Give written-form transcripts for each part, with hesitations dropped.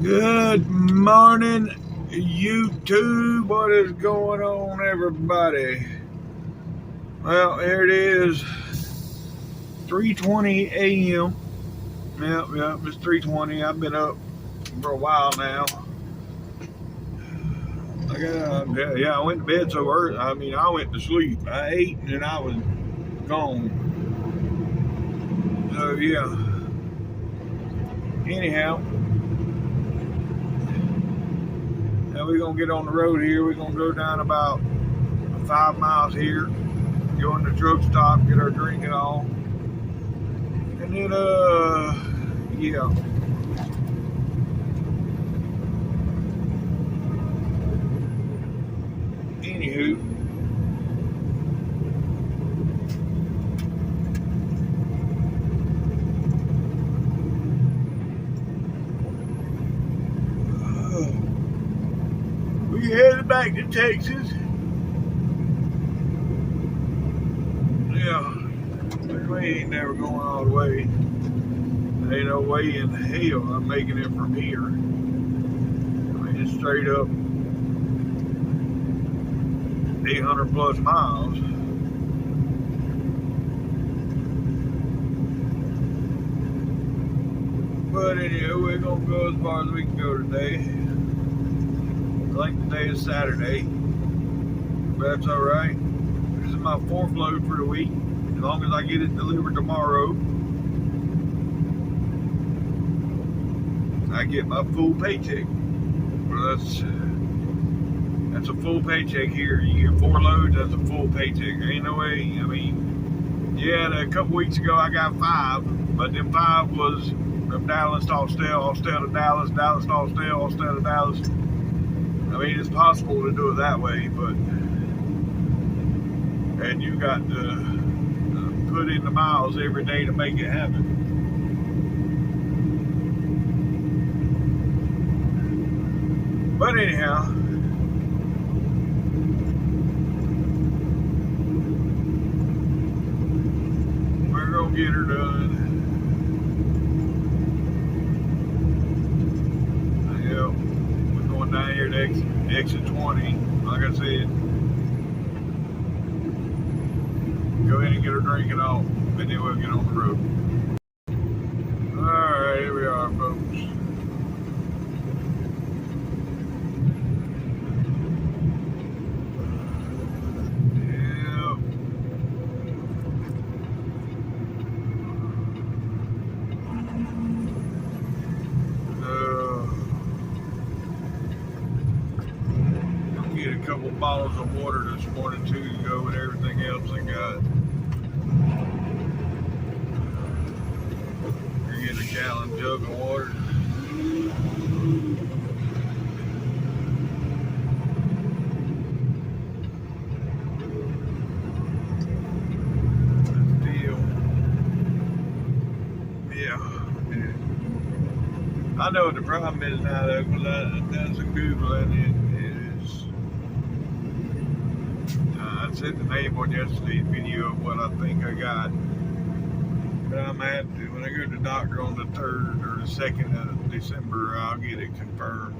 Good morning, YouTube. What is going on, everybody? Well, here it is, 3:20 a.m. Yep, it's 3:20. I've been up for a while now. I went to bed so early. I went to sleep. I ate and then I was gone. So, yeah. Anyhow, now we're going to get on the road here. We're going to go down about 5 miles here, go in the truck stop, get our drinking on. And then, yeah. Anywho, we headed back to Texas. Yeah, we ain't never going all the way. Ain't no way in hell I'm making it from here. I mean, it's straight up 800 plus miles. But anyway, we're gonna go as far as we can go today. I think today is Saturday, but that's all right. This is my fourth load for the week. As long as I get it delivered tomorrow, I get my full paycheck. Well, that's a full paycheck here. You get 4 loads, that's a full paycheck. Ain't no way. I mean, yeah, a couple weeks ago I got 5, but then 5 was from Dallas to Austell to Dallas, Dallas to Austell to Dallas. I mean, it's possible to do it that way, but and you got to put in the miles every day to make it happen. But anyhow, we're gonna get her done. Yep, we're going down here to exit 20. Like I said, go ahead and get her drinking off, and then we'll get on the road. Alright, here we are, folks. Get a couple bottles of water this morning too to go with everything else I got. We're getting a gallon jug of water. That's the deal. Yeah. I know what the problem is now though, because I've done some Googling. I said the name on yesterday's video of what I think I got. But I'm going to have to, when I go to the doctor on the 3rd or the 2nd of December, I'll get it confirmed.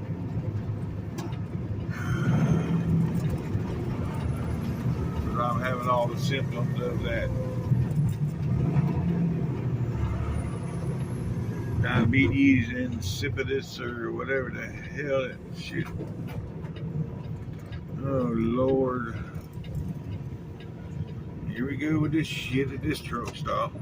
But I'm having all the symptoms of that diabetes insipidus or whatever the hell that shit. Oh, Lord. Here we go with this shit at this truck stop.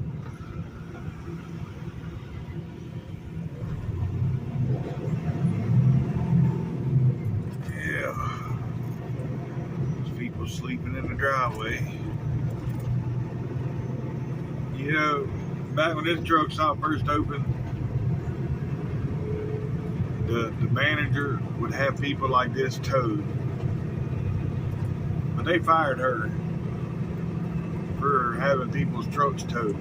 Yeah. There's people sleeping in the driveway. You know, back when this truck stop first opened, the manager would have people like this towed. But they fired her for having people's trucks towed.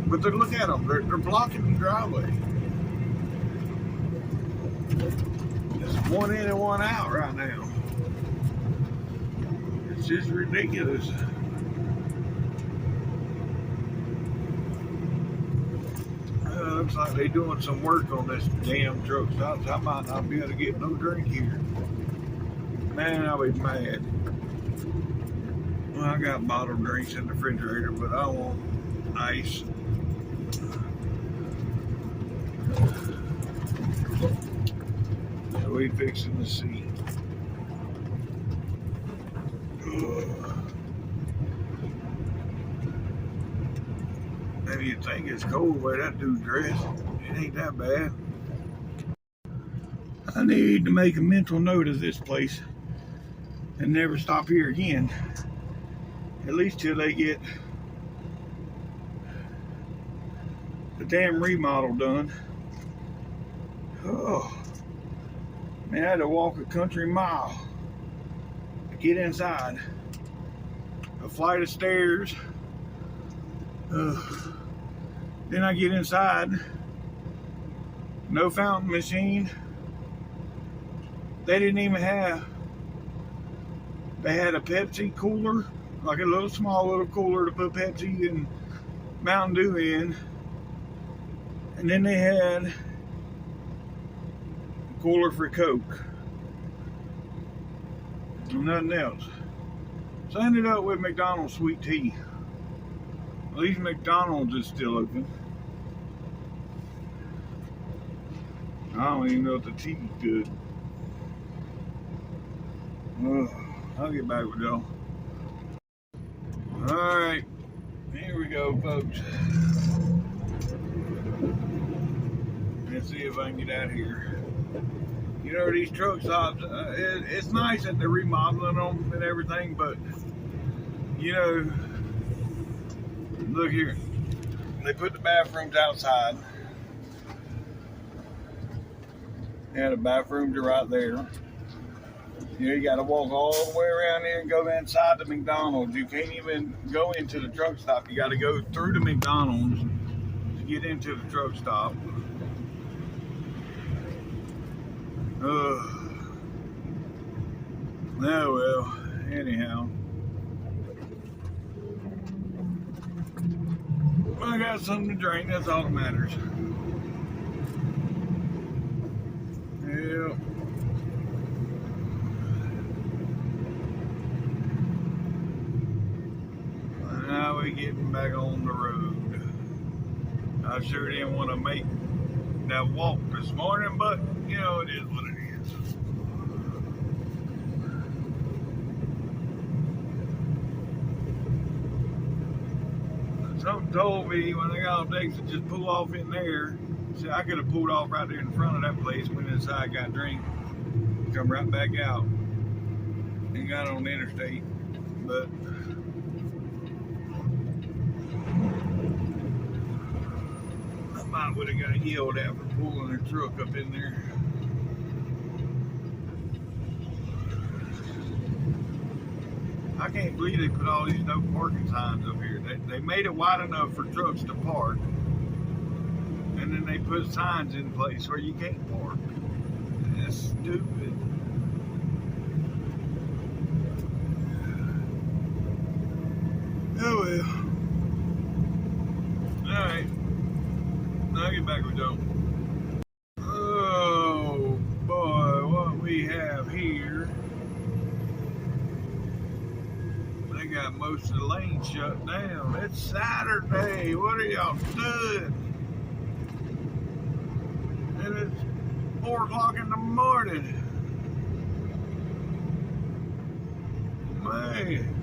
But look at them, they're blocking the driveway. It's one in and one out right now. It's just ridiculous. looks like they're doing some work on this damn truck stop, so I might not be able to get no drink here. Man, I'll be mad. Well, I got bottled drinks in the refrigerator, but I want ice. So we fixing to see. Maybe you think it's cold the way that dude's dressed. It ain't that bad. I need to make a mental note of this place and never stop here again. At least till they get the damn remodel done. Oh, man, I had to walk a country mile to get inside. A flight of stairs. Then I get inside. No fountain machine. They didn't even have. They had a Pepsi cooler, like a little small little cooler to put Pepsi and Mountain Dew in. And then they had a cooler for Coke. And nothing else. So I ended up with McDonald's sweet tea. At least McDonald's is still open. I don't even know if the tea's good. I'll get back with y'all. Alright, here we go, folks. Let's see if I can get out of here. You know, these truck stops, it's nice that they're remodeling them and everything, but, you know, look here. They put the bathrooms outside. Yeah, the bathrooms are right there. You know, you got to walk all the way around here and go inside the McDonald's. You can't even go into the truck stop. You got to go through the McDonald's to get into the truck stop. Oh, well, anyhow. I got something to drink. That's all that matters. Yeah. Now we're getting back on the road. I sure didn't want to make that walk this morning, but you know, it is what it is. Something told me when I got off Dix to just pull off in there. See, I could have pulled off right there in front of that place, went inside, got a drink, come right back out, and got on the interstate. But I might would have got yelled at for pulling their truck up in there. I can't believe they put all these no parking signs up here. They made it wide enough for trucks to park, and then they put signs in place where you can't park. That's stupid. Oh well. Alright. Now I'll get back with y'all. Oh boy, what we have here. They got most of the lanes shut down. It's Saturday. What are y'all doing? And it's 4 o'clock in the morning. Man.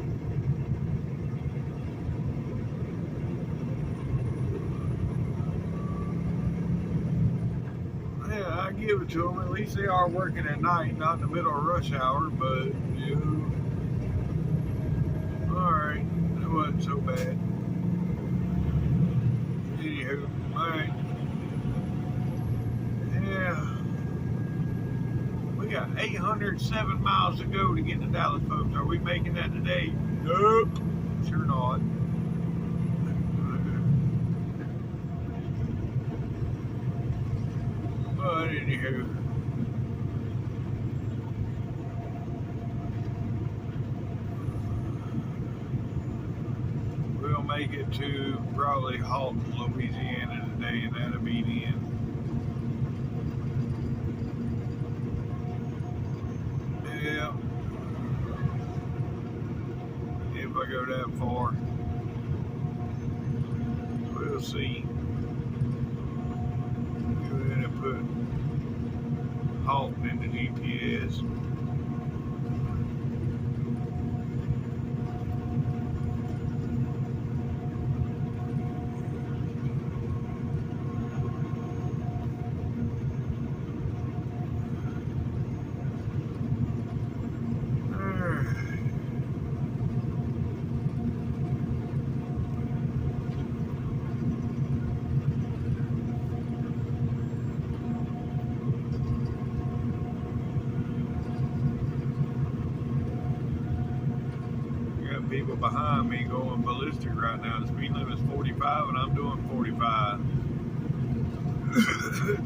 Yeah, I give it to them. At least they are working at night, not in the middle of rush hour, but, you know. Alright, that wasn't so bad. Anywho, alright. Yeah. We got 807 miles to go to get to Dallas, folks. Are we making that today? Nope. Sure not. But anywho. We'll make it to probably Halton, Louisiana today, and that'll be the end. Yeah. If I go that far, we'll see. Go ahead and put Halton in the GPS. People behind me going ballistic right now. The speed limit is 45 and I'm doing 45.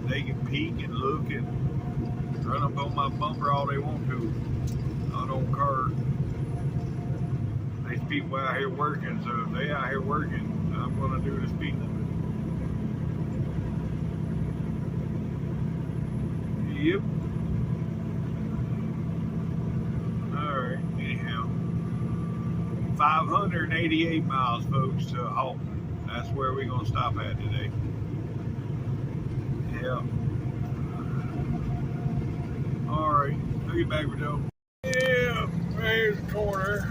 They can peek and look and run up on my bumper all they want to. I don't care. These people out here working, so if they out here working, I'm gonna do the speed limit. Yep. Alright, anyhow. 588 miles, folks, to Halton. That's where we're going to stop at today. Yeah. Alright, I'll get back with Joe. Yeah, there's the corner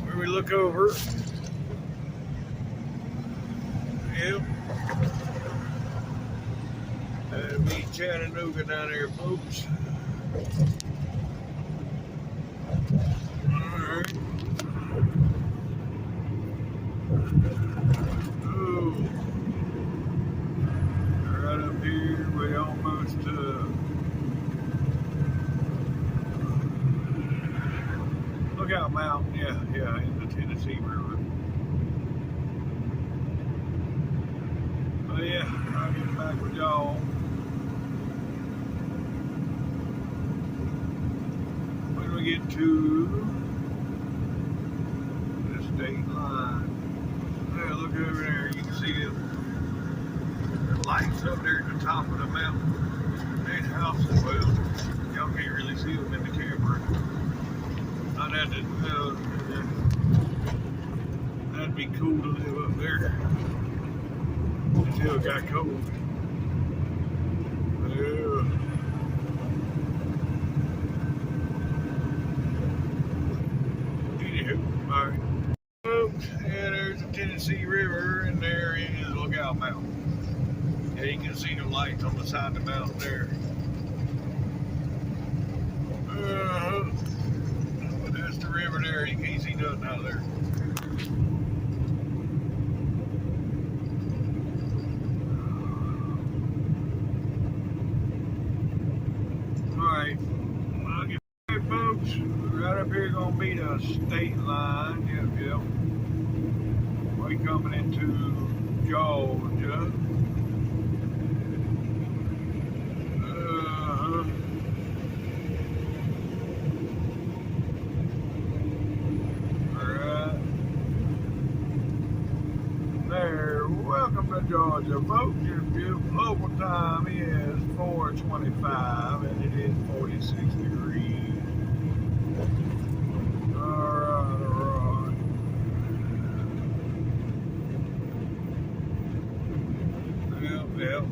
where we look over. Yep. That'll be Chattanooga down there, folks. Alright. Oh, right up here, we almost Lookout Mountain, yeah, in the Tennessee River. But yeah, I'll get back with y'all. When we get to the state line. Yeah, look over there, you can see the lights up there at the top of the mountain. There's houses, well, y'all can't really see them in the camera. I'd have to, that'd be cool to live up there until it got cold. Yeah. Anywho, alright. Folks, yeah, there's the Tennessee River, and there is Lookout Mountain. Yeah, you can see the lights on the side of the mountain there. But that's the river there. You can't see nothing out there. Alright, well, get back, folks. Right up here gonna be the state line. Yep. We're coming into Georgia. Alright. There, welcome to Georgia, folks. Your local time is 4:25 and it is 46 degrees. Alright. Yep.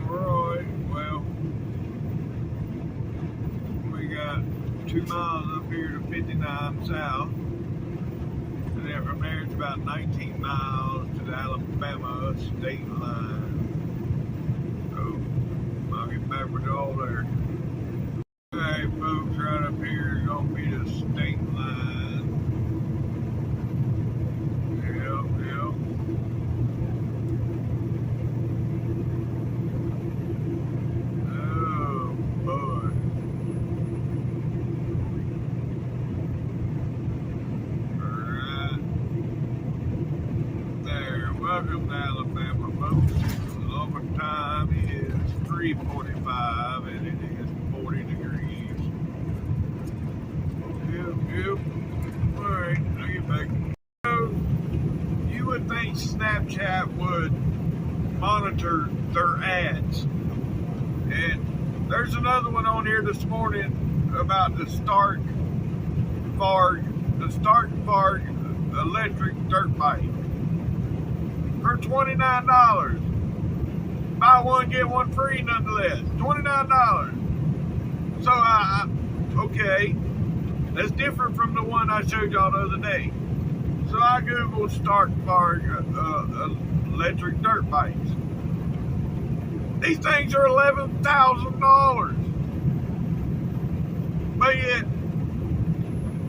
Alright, well, we got 2 miles up here to 59 south, and then from there it's about 19 miles to the Alabama state line. So I'll get back with y'all there. Alright, folks, right up here is gonna be the state line. Yep. Oh boy. Alright. There, welcome to Alabama, folks. The local time is 3:45 and it is 40 degrees. monitor their ads. And there's another one on here this morning about the Stark Varg electric dirt bike for $29. Buy one, get one free nonetheless. $29. So okay, that's different from the one I showed y'all the other day. So I googled Stark Varg electric dirt bikes. These things are $11,000. But yet,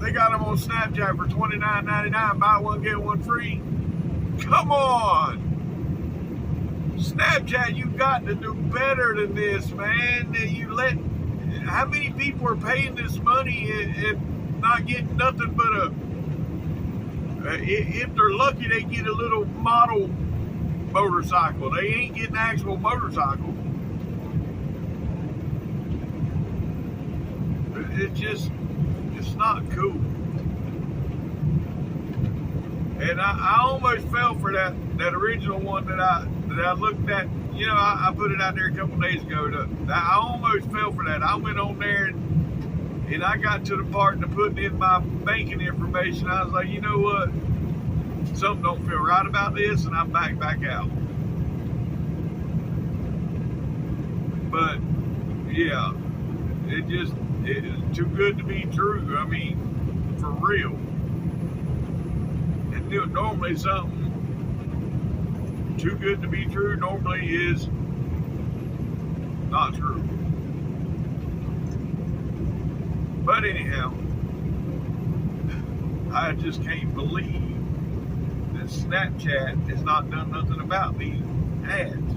they got them on Snapchat for $29.99. Buy one, get one free. Come on! Snapchat, you've got to do better than this, man. How many people are paying this money and not getting nothing but if they're lucky, they get a little model motorcycle. They ain't getting an actual motorcycle. It's not cool. And I almost fell for that original one that I looked at. You know, I put it out there a couple days ago. I almost fell for that. I went on there and I got to the part to putting in my banking information. I was like, you know what? Something don't feel right about this, and I back out. But yeah, it is too good to be true. I mean, for real. And normally something too good to be true normally is not true. But anyhow, I just can't believe that Snapchat has not done nothing about these ads.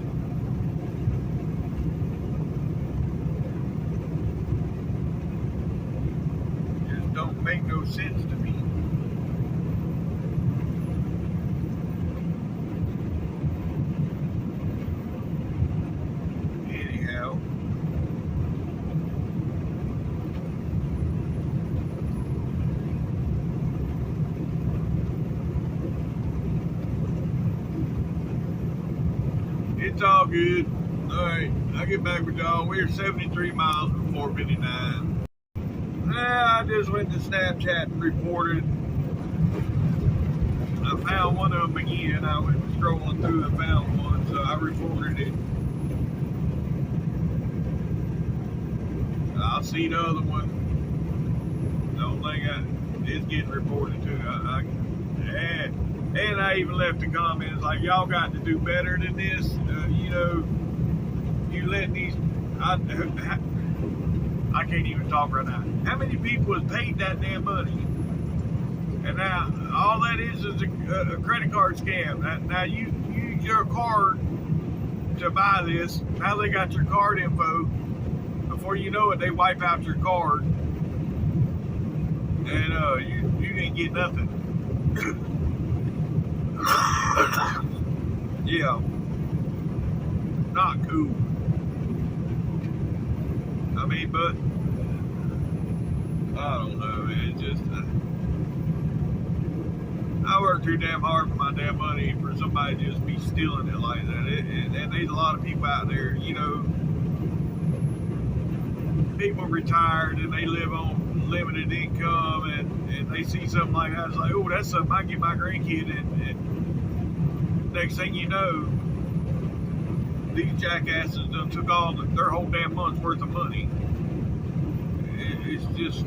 Just don't make no sense to me. It's all good. Alright, I'll get back with y'all. We're 73 miles from 459. I just went to Snapchat and reported. I found one of them again. I was scrolling through and found one, so I reported it. I'll see the other one. Don't think it's getting reported too. And I even left a comment. It's like, y'all got to do better than this. You know, you let these. I can't even talk right now. How many people has paid that damn money? And now all that is a credit card scam. Now you use your card to buy this. Now they got your card info. Before you know it, they wipe out your card, and you didn't get nothing. Yeah, not cool. I mean, but I don't know. It just I work too damn hard for my damn money for somebody to just be stealing it like that. And there's a lot of people out there, you know, people retired and they live on limited income, and they see something like that. It's like, oh, that's something I can get my grandkid, and next thing you know, these jackasses done took all their whole damn month's worth of money. It's just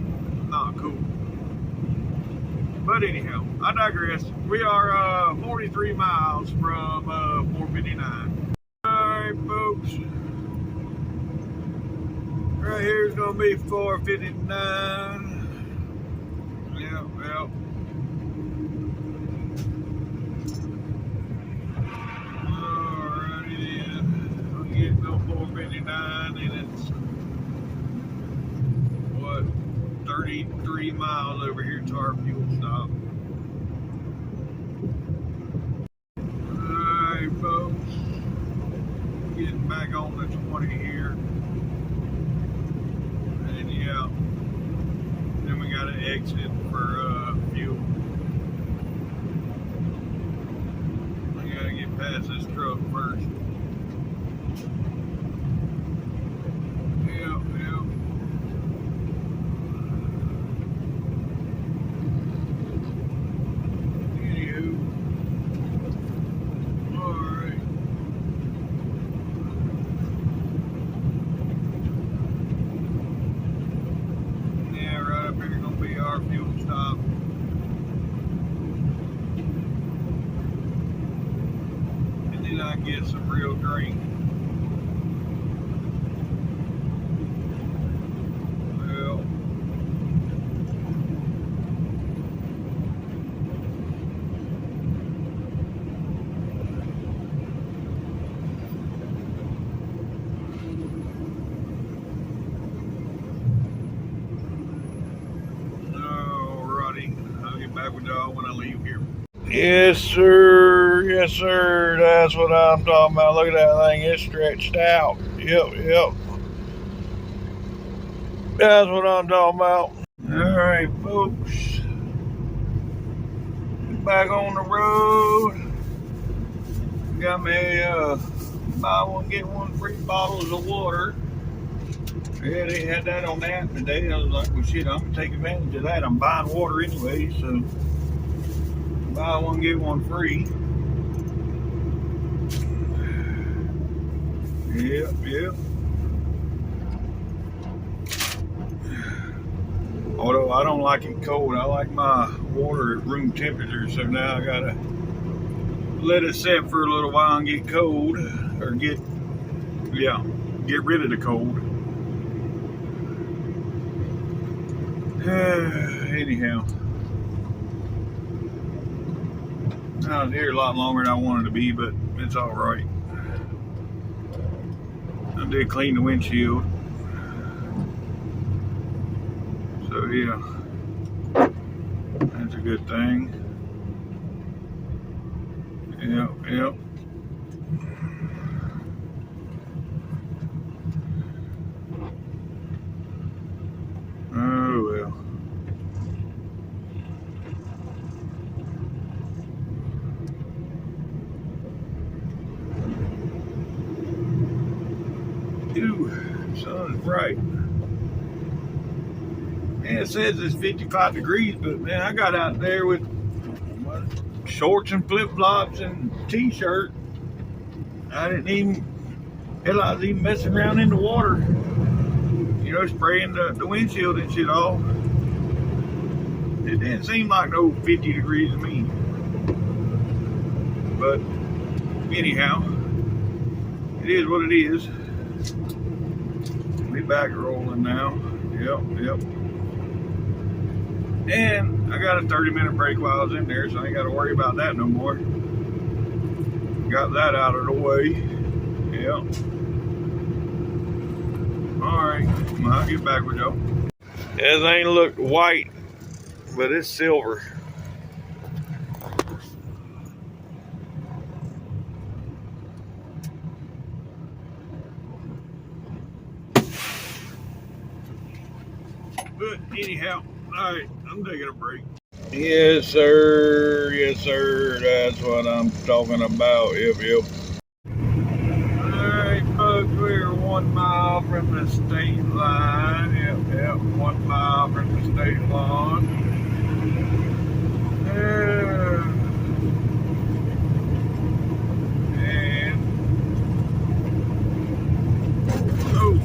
not cool. But anyhow, I digress. We are 43 miles from 459. Alright, folks. Right here is going to be 459. Yep. Alrighty then. We're getting to 459, and it's, what, 33 miles over here to our fuel stop. Alright, folks. Getting back on the 20 here. And yeah. Then we got an exit for fuel. I gotta get past this truck first. Yep, yep. Anywho, alright. Yeah, right up here gonna be our fuel stop. And then I get some real drink. Well, alrighty. I'll get back with y'all when I leave here. Yes, sir. Yes, sir. That's what I'm talking about. Look at that thing. It's stretched out. Yep, yep. That's what I'm talking about. Alright, folks. Back on the road. Got me buy one, get one free bottles of water. Yeah, they had that on that today. I was like, well, shit, I'm going to take advantage of that. I'm buying water anyway, so buy one, get one free. Yep, yep. Although I don't like it cold, I like my water at room temperature, so now I gotta let it set for a little while and get cold, or get rid of the cold. Anyhow, I was here a lot longer than I wanted to be, but it's all right. I did clean the windshield, so yeah, that's a good thing. Yep, yep. Oh well. Ooh, sun's bright. Man, it says it's 55 degrees, but man, I got out there with shorts and flip-flops and t-shirt. I didn't even, hell, I was even messing around in the water. You know, spraying the windshield and shit off. It didn't seem like no 50 degrees to me. But anyhow, it is what it is. We back rolling now. Yep, yep. And I got a 30-minute break while I was in there, so I ain't got to worry about that no more. Got that out of the way. Yep. Alright, well, I'll get back with y'all. Everything looked white, but it's silver. But anyhow, alright, I'm taking a break. Yes, sir. Yes, sir. That's what I'm talking about. Yep, yep. Alright, folks, we're 1 mile from the state line. Yep, yep, 1 mile from the state line. And oh.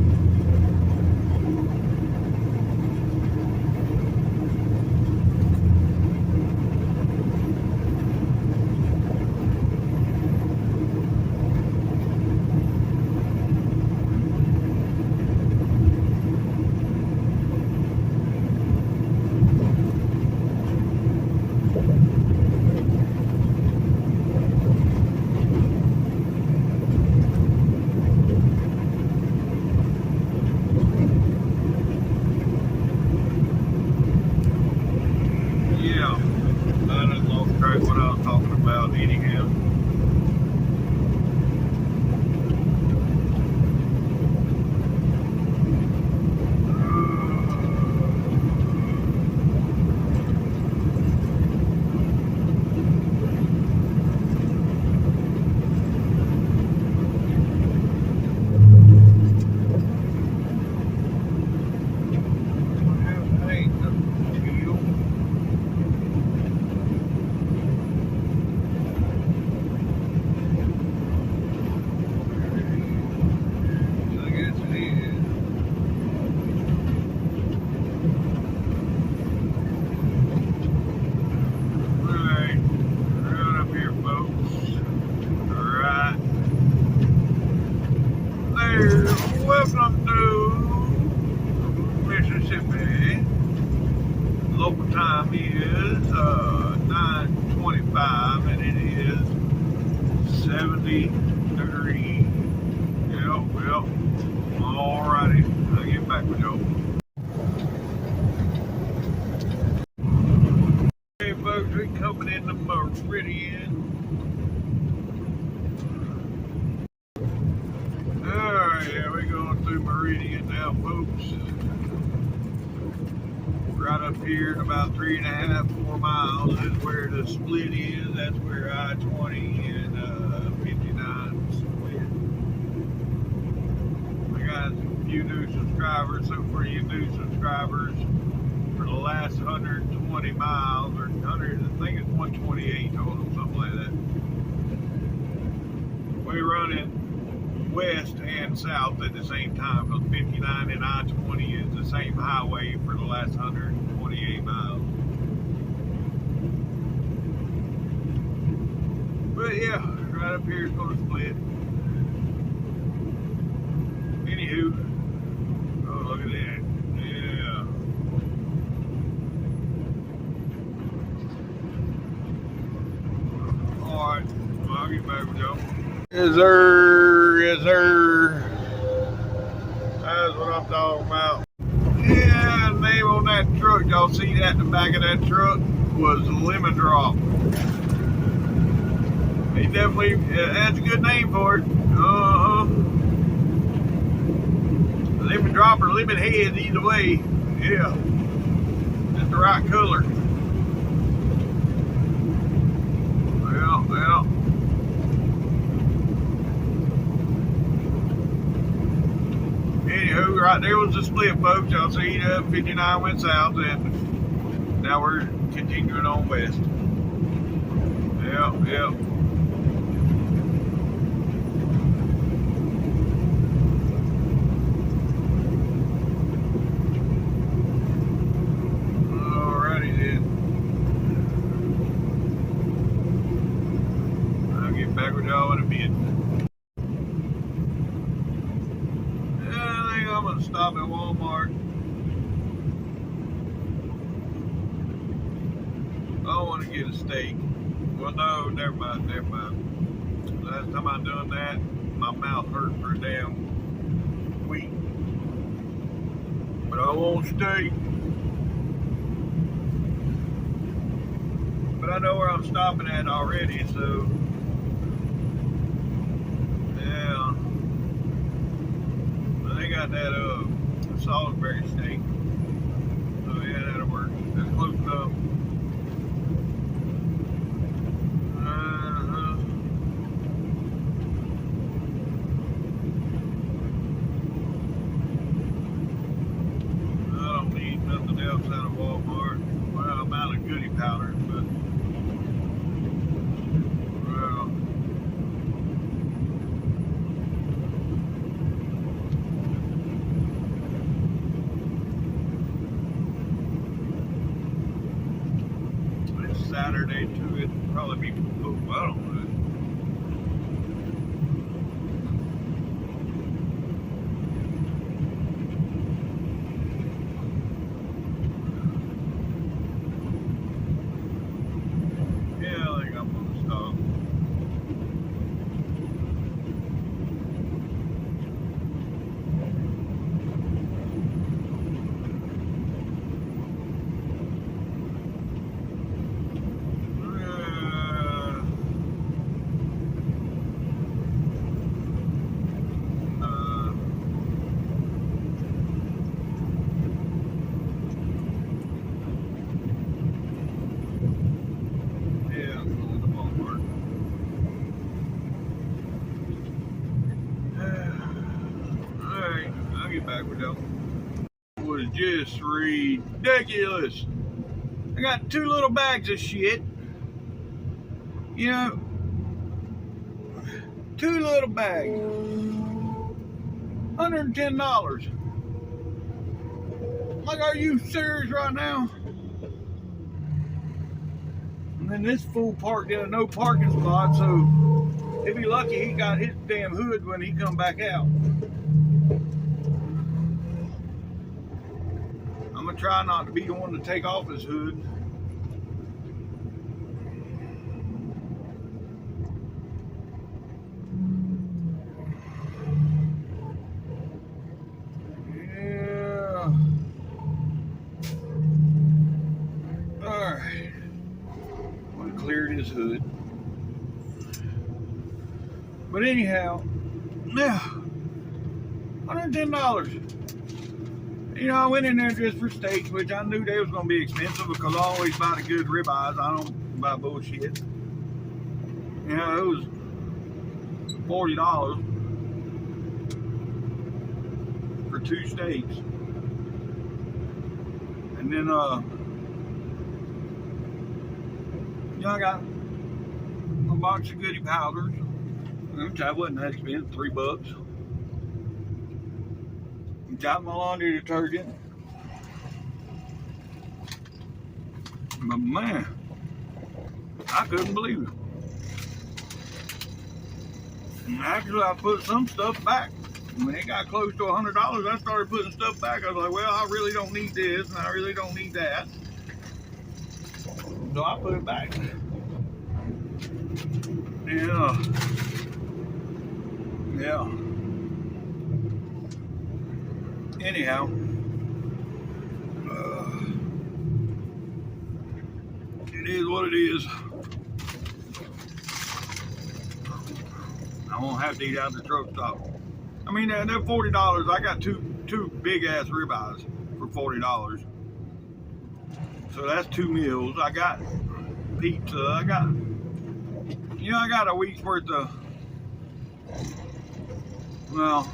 time is 9:25 and it is 70 degrees. Yep. Alrighty, I'll get back with y'all. Hey folks, we're coming in the Meridian. Alright, yeah, we're going through Meridian now, folks. Right up here in about 3.5, 4 miles is where the split is. That's where I-20 and 59 split. I got a few new subscribers. So for you new subscribers, for the last 120 miles, or 100, I think it's 128 total, something like that. We're running west and south at the same time, because 59 and I-20 is the same highway for the last 128 miles. But yeah, right up here is going to split. Anywho, oh look at that, yeah. Alright, well, I'll get back with y'all. Yes sir. That's what I'm talking about. Yeah, the name on that truck, y'all see that in the back of that truck, was Lemon Drop. He definitely, that's a good name for it. Lemon Drop or Lemon Head, either way. Yeah, that's the right color. Well. Anywho, right there was the split, folks. Y'all see 59 went south, and now we're continuing on west. Yep. Alrighty then. I'll get back with y'all in a bit. I'm gonna stop at Walmart. I want to get a steak. Well, no, never mind. Last time I done that, my mouth hurt for a damn week. But I want steak. But I know where I'm stopping at already, so yeah. They got that Salisbury steak. So yeah, that'll work. That's close enough. I don't need nothing else out of Walmart. Well, I'm out of goodie powder, but well. Saturday too, it'd probably be, oh, I don't know. Yeah, I think I'm gonna stop. Back with y'all. It was just ridiculous. I got 2 little bags of shit. You know, 2 little bags. $110. Like, are you serious right now? And then this fool parked in a no parking spot, so if he lucky, he got his damn hood when he come back out. I'm gonna try not to be the one to take off his hood. hood. But anyhow, yeah, $110. You know, I went in there just for steaks, which I knew they was going to be expensive because I always buy the good ribeyes. I don't buy bullshit. You know, it was $40 for 2 steaks. And then, you know, I got a box of goodie powders, which I wasn't that expensive, $3. Got my laundry detergent. But man, I couldn't believe it. And actually, I put some stuff back. When it got close to $100, I started putting stuff back. I was like, well, I really don't need this, and I really don't need that. So I put it back. Yeah. Yeah. Anyhow, it is what it is. I won't have to eat out the truck stop. I mean, they're $40. I got two big ass ribeyes for $40. So that's 2 meals. I got pizza. I got a week's worth of, well,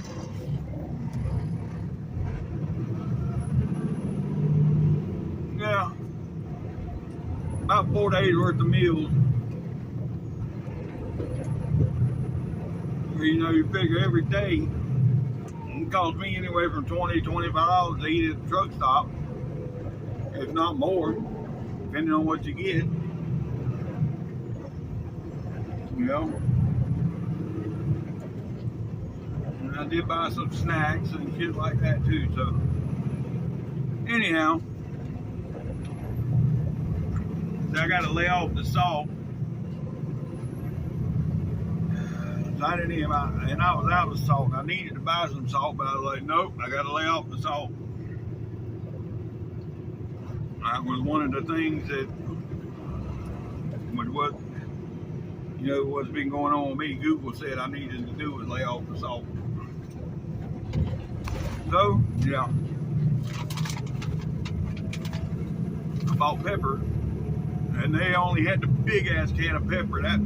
yeah, about 4 days worth of meals. You know, you figure every day it costs me anywhere from $20 to $25 to eat at the truck stop, if not more, depending on what you get. You know, and I did buy some snacks and shit like that too. So, anyhow, I got to lay off the salt. I didn't even, and I was out of salt. I needed to buy some salt, but I was like, nope, I got to lay off the salt. That was one of the things that, with what, you know, what's been going on with me, Google said I needed to do was lay off the salt. So, yeah. I bought pepper, and they only had the big ass can of pepper. That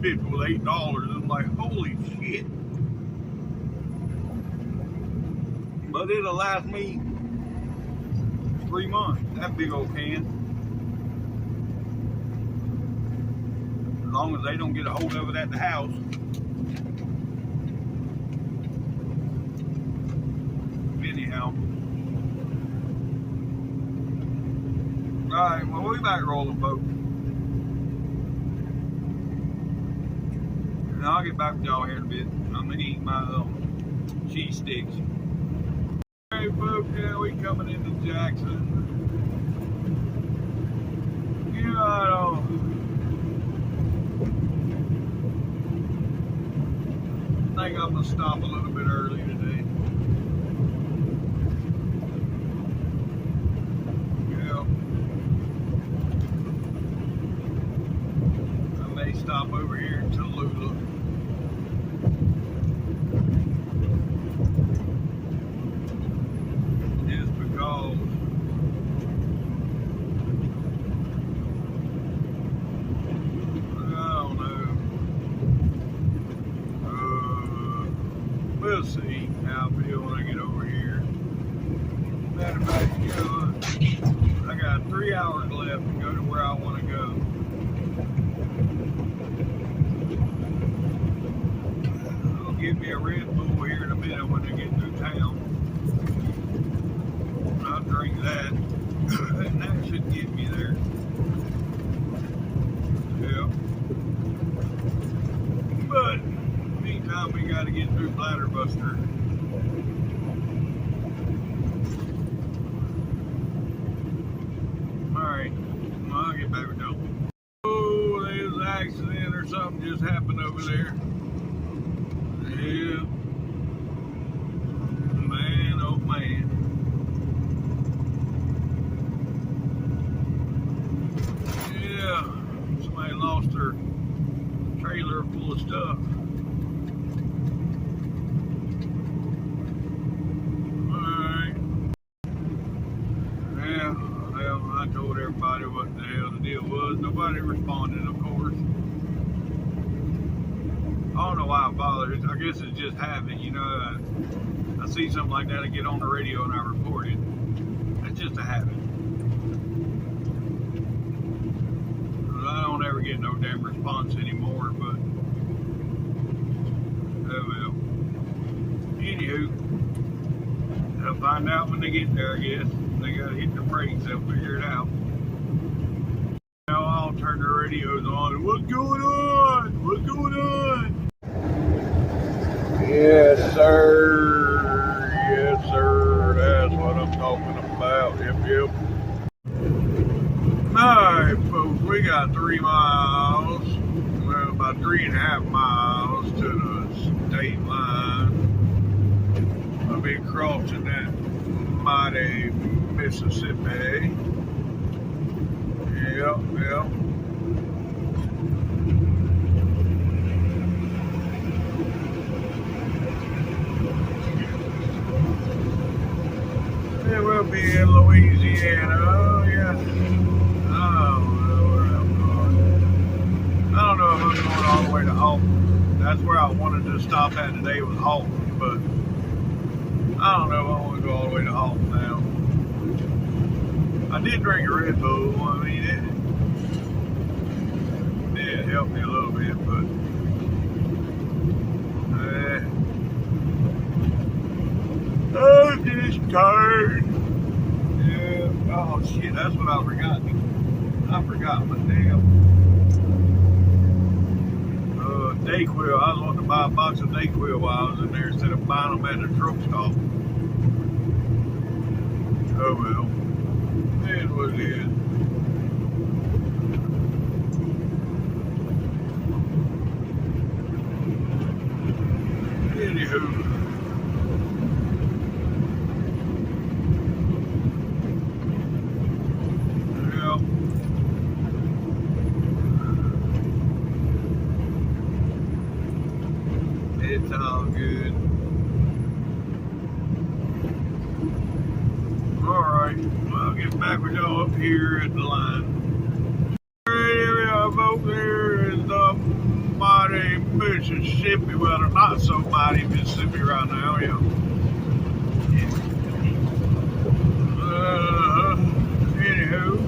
bitch was $8. I'm like, holy shit. But it'll last me 3 months, that big old can. As long as they don't get a hold of it at the house. Anyhow. Alright, well, we back rolling, folks. And I'll get back with y'all here in a bit. I'm going to eat my cheese sticks. Alright, folks, yeah, we coming into Jackson. You know, I don't think I'm going to stop a little bit early today. Yeah. I may stop over here in Tallulah. Just because we'll see how I feel when I get over here. Matter of fact, you know, I got 3 hours left to go to where I want to go. I'll give me a Red Bull here in a minute when I get through town. I'll drink that. And that should get me there. Yeah. But meantime, we got to get through Bladderbuster. Alright, well, I'll get back with y'all. Oh, there's an accident or something just happened over there. Yeah. Man, oh man. Yeah, somebody lost their everybody what the hell the deal was. Nobody responded, of course. I don't know why it bothers. I guess it's just habit, you know. I see something like that, I get on the radio and I report it. It's just a habit. I don't ever get no damn response anymore, but oh well. Anywho, they'll find out when they get there, I guess. They gotta hit the brakes, they'll figure it out. Now I'll turn the radios on. What's going on? What's going on? Yes, sir. Yes, sir. That's what I'm talking about. Yep, yep. Alright, folks, we got 3 miles, well, about 3.5 miles to the state line. I'll be crossing that mighty Mississippi. Yep, yep. Yeah, we'll be in Louisiana. Oh, yeah. I don't know if I'm going all the way to Alton. That's where I wanted to stop at today, was Alton, but I don't know if I want to go all the way to Alton now. I did drink a Red Bull. I mean, it helped me a little bit, but I'm just tired. Yeah. Oh shit, that's what I forgot. I forgot my damn Dayquil. I was wanting to buy a box of Dayquil while I was in there instead of buying them at the truck stop. Oh well. It is what it is. Anywho. It's all good. Alright, well, I'll get back with y'all up here at the line. Here we are, folks. There is the mighty Mississippi. Well, they're not so mighty Mississippi right now, yeah. Anywho.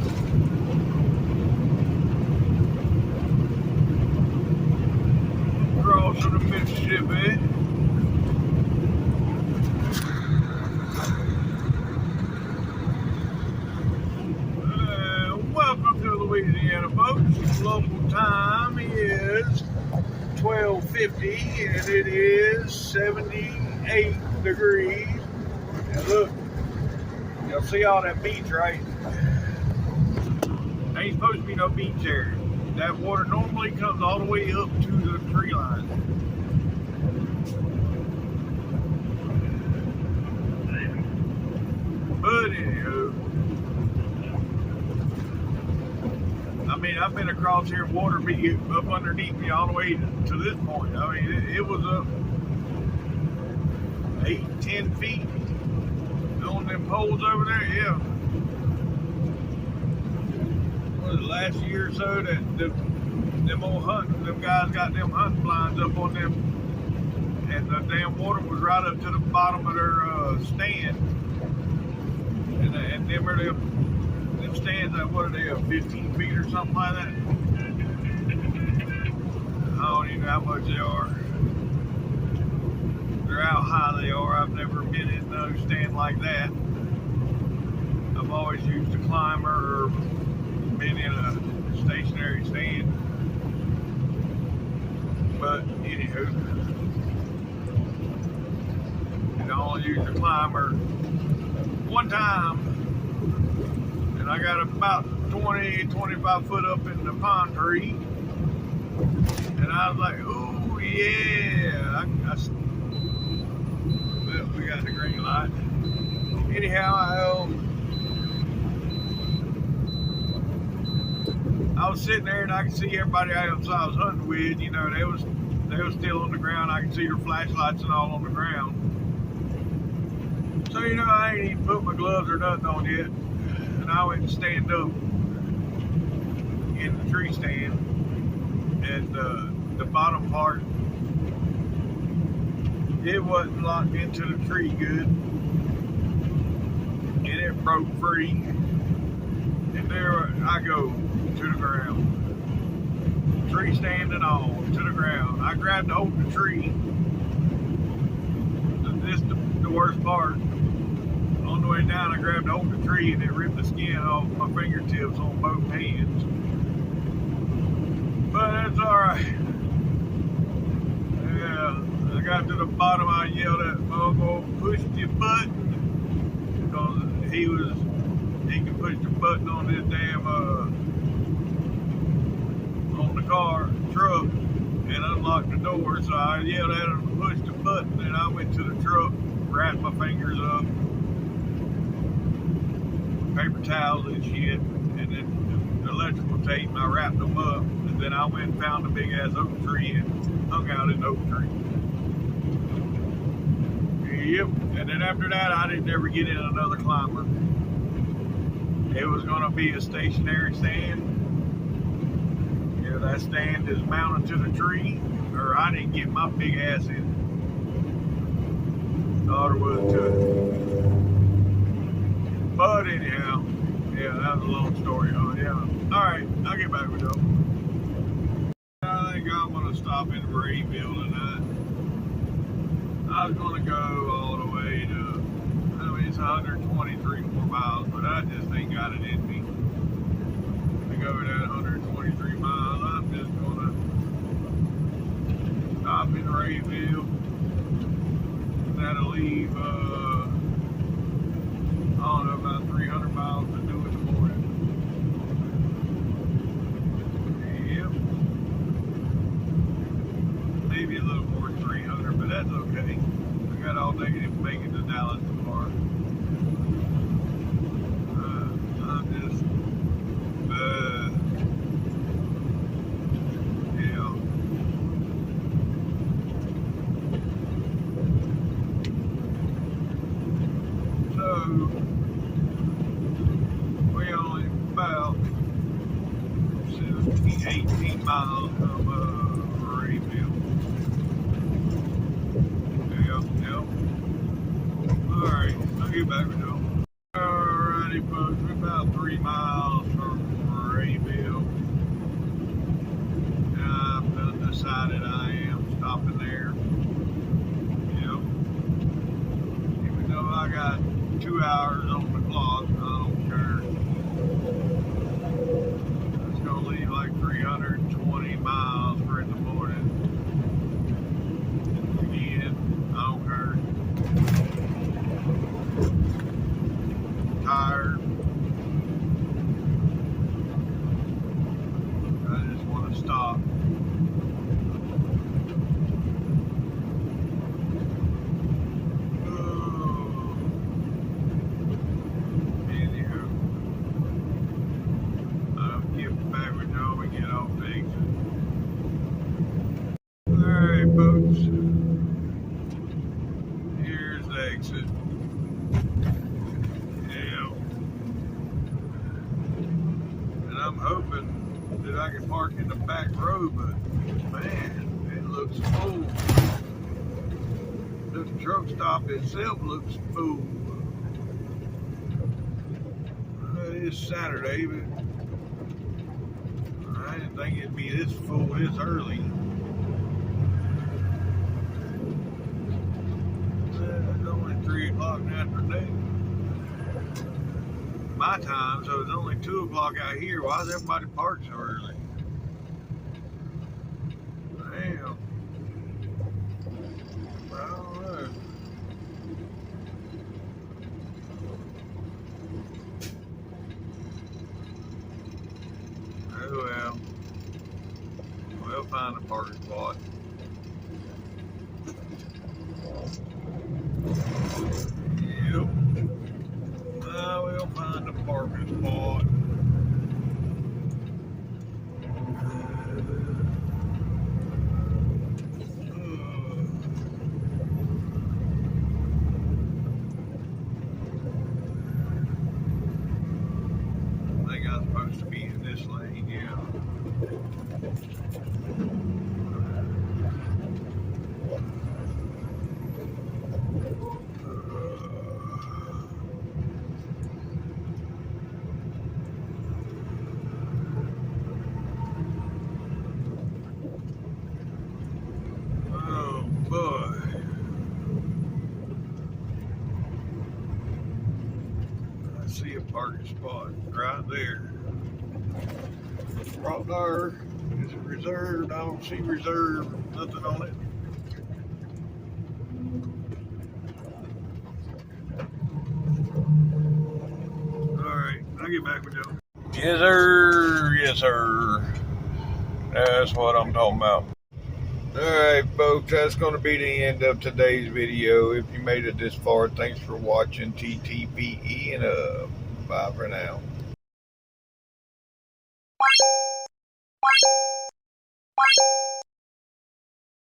Crossing the Mississippi. Welcome to Louisiana, folks. Local time is 12:50 and it is 78 degrees. And look, you'll see all that beach, right? Ain't supposed to be no beach there. That water normally comes all the way up to the tree line. But anywho, I mean, I've been across here, water be up underneath me all the way to this point. I mean, it was up 8-10 feet on them poles over there, yeah. Was it last year or so that them old hunting, them guys got them hunting blinds up on them, and the damn water was right up to the bottom of their stand, and them stands, what are they, 15 feet or something like that? I don't even know how much they are. Or how high they are. I've never been in no stand like that. I've always used a climber or been in a stationary stand. But anywho, I only used a climber one time, and I got about 20-25 foot up in the pine tree, and I was like, oh yeah, well, we got the green light. Anyhow, I was sitting there and I could see everybody else I was hunting with, you know, they was still on the ground. I could see their flashlights and all on the ground. So, you know, I ain't even put my gloves or nothing on yet. And I went and stand up. in the tree stand, and the bottom part, it wasn't locked into the tree good, and it broke free, and there I go to the ground, tree stand and all, to the ground. I grabbed hold of the tree. This is the worst part. On the way down, I grabbed hold of the tree and it ripped the skin off my fingertips on both hands. But that's alright. Yeah, I got to the bottom, I yelled at Momo, push the button. Because he could push the button on this damn, on the truck, and unlock the door. So I yelled at him to push the button, and I went to the truck, wrapped my fingers up, paper towels and shit, and then the electrical tape, and I wrapped them up, and then I went and found a big ass oak tree and hung out in the oak tree. Yep, and then after that, I didn't ever get in another climber. It was going to be a stationary stand. Yeah, that stand is mounted to the tree, or I didn't get my big ass in. Thought it was to it. But anyhow, yeah, that was a long story. Oh, yeah. Alright, I'll get back with you. I think I'm going to stop in Rayville tonight. I was going to go all the way to, I mean, it's 123 more miles, but I just ain't got it in me to go that 123 miles. I'm just going to stop in Rayville. That'll leave, I don't know, about 300 miles to do in the morning. Yep. Maybe a little more than 300, but that's okay. I got all day to make it to Dallas tomorrow. I'm just, yeah. So, we only about 18 miles from Rayville. Yep. Alright, I'll get back with you. Alrighty folks, we're about 3 miles from Rayville. I've done decided I am stopping there. Yep. Even though I got 2 hours on the clock, I don't care. It's gonna leave like 320 miles for in the morning. Again, I don't care. Tired. I just want to stop. Anywho, I'll get back with y'all when we get off the exit. Alright, folks. Here's the exit. I'm hoping that I can park in the back row, but man, it looks full. The truck stop itself looks full. It is Saturday, but I didn't think it'd be this full this early. It's only 3 o'clock in the afternoon. My time, so it's only 2 o'clock out here. Why does everybody park so early? Damn. I don't know. Oh well. We'll find a parking spot. Yep. We'll find a parking spot. I think I'm supposed to be in this lane, yeah. Oh boy. I see a parking spot right there. Right there. Is it reserved? I don't see reserved. Nothing on it. Alright, I'll get back with you. Yes, sir. Yes, sir. That's what I'm talking about. Alright, folks, that's going to be the end of today's video. If you made it this far, thanks for watching TTPE, and bye for now.